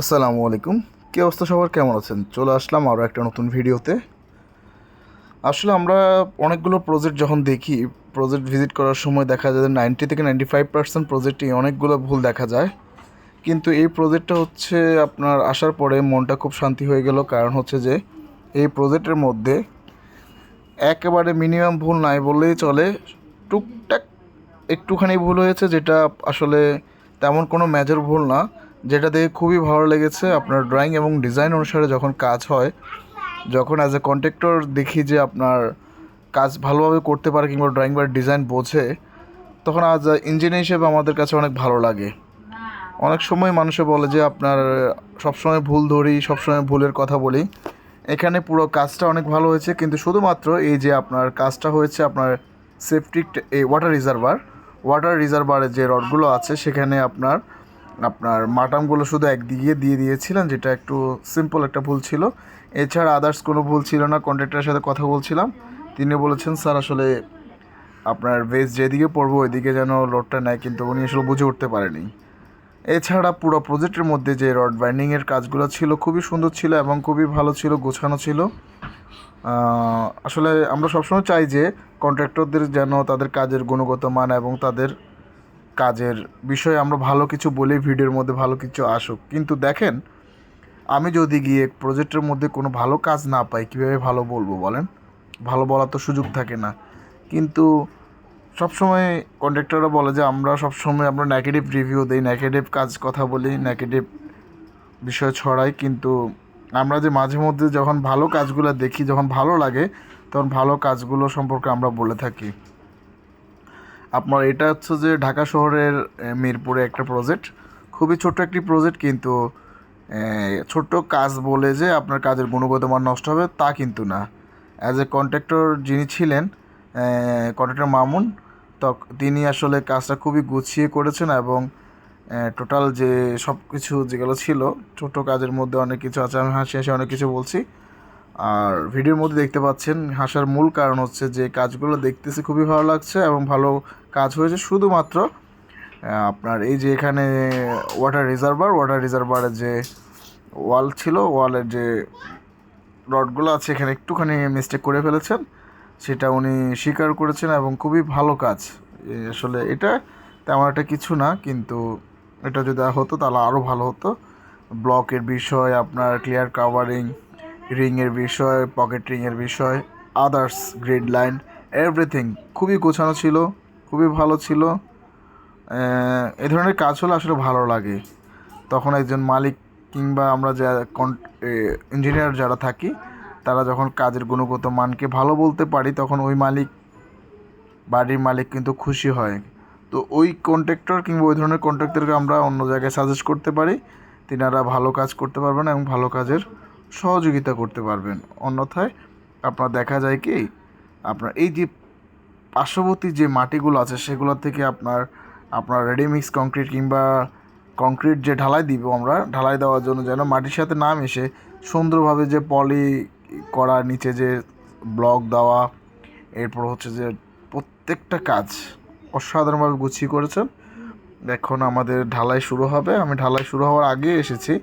আসসালামু আলাইকুম। কী অবস্থা সবার, কেমন আছেন? চলে আসলাম আরও একটা নতুন ভিডিওতে। আসলে আমরা অনেকগুলো প্রজেক্ট যখন দেখি, প্রজেক্ট ভিজিট করার সময় দেখা যায় যে 90 থেকে 95% প্রজেক্টই অনেকগুলো ভুল দেখা যায়। কিন্তু এই প্রজেক্টটা হচ্ছে আপনার আসার পরে মনটা খুব শান্তি হয়ে গেল। কারণ হচ্ছে যে এই প্রজেক্টের মধ্যে একেবারে মিনিমাম ভুল নাই বললেই চলে। টুকটাক একটুখানি ভুল হয়েছে, যেটা আসলে তেমন কোনো মেজর ভুল না। যেটা দেখে খুবই ভালো লেগেছে, আপনার ড্রয়িং এবং ডিজাইন অনুসারে যখন কাজ হয়, যখন অ্যাজ এ কন্ট্রাক্টর দেখি যে আপনার কাজ ভালোভাবে করতে পারে কিংবা ড্রয়িং বা ডিজাইন বোঝে, তখন আজ ইঞ্জিনিয়ার হিসেবে আমাদের কাছে অনেক ভালো লাগে। অনেক সময় মানুষে বলে যে আপনার সবসময় ভুল ধরি, সবসময় ভুলের কথা বলি। এখানে পুরো কাজটা অনেক ভালো হয়েছে, কিন্তু শুধুমাত্র এই যে আপনার কাজটা হয়েছে আপনার সেপটিক এই ওয়াটার রিজার্ভারের যে রডগুলো আছে সেখানে আপনার আপনার মাটামগুলো শুধু একদিকে দিয়ে দিয়েছিলেন, যেটা একটু সিম্পল একটা ভুল ছিল। এছাড়া আদার্স কোনো ভুল ছিল না। কন্ট্রাক্টরের সাথে কথা বলছিলাম, তিনি বলেছেন স্যার আসলে আপনার ভেজ যেদিকে পড়বো ওইদিকে যেন লোডটা নেয়, কিন্তু উনি আসলে বুঝে উঠতে পারেনি। এছাড়া পুরো প্রজেক্টের মধ্যে যে রড বাইন্ডিংয়ের কাজগুলো ছিল খুবই সুন্দর ছিল এবং খুবই ভালো ছিল, গোছানো ছিল। আসলে আমরা সবসময় চাই যে কন্ট্রাক্টরদের যেন তাদের কাজের গুণগত মান এবং তাদের কাজের বিষয়ে আমরা ভালো কিছু বলি, ভিডিওর মধ্যে ভালো কিছু আসুক। কিন্তু দেখেন, আমি যদি গিয়ে প্রজেক্টের মধ্যে কোনো ভালো কাজ না পাই, কীভাবে ভালো বলবো বলেন? ভালো বলার তো সুযোগ থাকে না। কিন্তু সবসময় কন্ট্রাক্টররা বলে যে আমরা নেগেটিভ রিভিউ দিই, নেগেটিভ কাজ কথা বলি, নেগেটিভ বিষয় ছড়াই। কিন্তু আমরা যে মাঝে মধ্যে যখন ভালো কাজগুলো দেখি, যখন ভালো লাগে, তখন ভালো কাজগুলো সম্পর্কে আমরা বলে থাকি। আপনার এটা হচ্ছে যে ঢাকা শহরের মিরপুরে একটা প্রজেক্ট, খুবই ছোট্ট একটি প্রজেক্ট। কিন্তু ছোট্ট কাজ বলে যে আপনার কাজের গুণগত মান নষ্ট হবে তা কিন্তু না। অ্যাজ এ কন্ট্রাক্টর যিনি ছিলেন, কন্ট্রাক্টর মামুন, তিনি আসলে কাজটা খুবই গুছিয়ে করেছেন এবং টোটাল যে সব কিছু যেগুলো ছিল, ছোটো কাজের মধ্যে অনেক কিছু আছে। আমি হাসি হাসি অনেক কিছু বলছি, আর ভিডিওর মধ্যে দেখতে পাচ্ছেন। হাসার মূল কারণ হচ্ছে যে কাজগুলো দেখতেছি খুবই ভালো লাগছে এবং ভালো কাজ হয়েছে। শুধুমাত্র আপনার এই যে এখানে ওয়াটার রিজার্ভারের যে ওয়াল ছিল, ওয়ালের যে রডগুলো আছে এখানে একটুখানি মিস্টেক করে ফেলেছেন, সেটা উনি স্বীকার করেছেন এবং খুবই ভালো কাজ। আসলে এটা তেমন একটা কিছু না, কিন্তু এটা যদি হতো তাহলে আরও ভালো হতো। ব্লকের বিষয়, আপনার ক্লিয়ার কাভারিং, রিংয়ের বিষয়, পকেট রিংয়ের বিষয়, আদার্স গ্রিড লাইন, এভরিথিং খুবই গোছানো ছিল, খুবই ভালো ছিল। এই ধরনের কাজ হলে আসলে ভালো লাগে। তখন একজন মালিক কিংবা আমরা যা ইঞ্জিনিয়ার যারা থাকি, তারা যখন কাজের গুণগত মানকে ভালো বলতে পারি, তখন ওই বাড়ির মালিক কিন্তু খুশি হয়। তো ওই কন্ট্রাক্টর কিংবা ওই ধরনের কন্ট্রাক্টরকে আমরা অন্য জায়গায় সাজেস্ট করতে পারি। তিনারা ভালো কাজ করতে পারবেন এবং ভালো কাজের সহযোগিতা করতে পারবেন। অন্যথায় আপনার দেখা যায় কি, আপনার এই যে পার্শ্ববর্তী যে মাটিগুলো আছে সেগুলো থেকে আপনার আপনার রেডিমিক্স কংক্রিট কিংবা কংক্রিট যে ঢালাই দিব আমরা, ঢালাই দেওয়ার জন্য যেন মাটির সাথে না মিশে সুন্দরভাবে যে পলি করা, নিচে যে ব্লক দেওয়া, এরপর হচ্ছে যে প্রত্যেকটা কাজ অসাধারণভাবে গুছিয়ে করেছেন। এখন আমাদের ঢালাই শুরু হবে। আমি ঢালাই শুরু হওয়ার আগে এসেছি।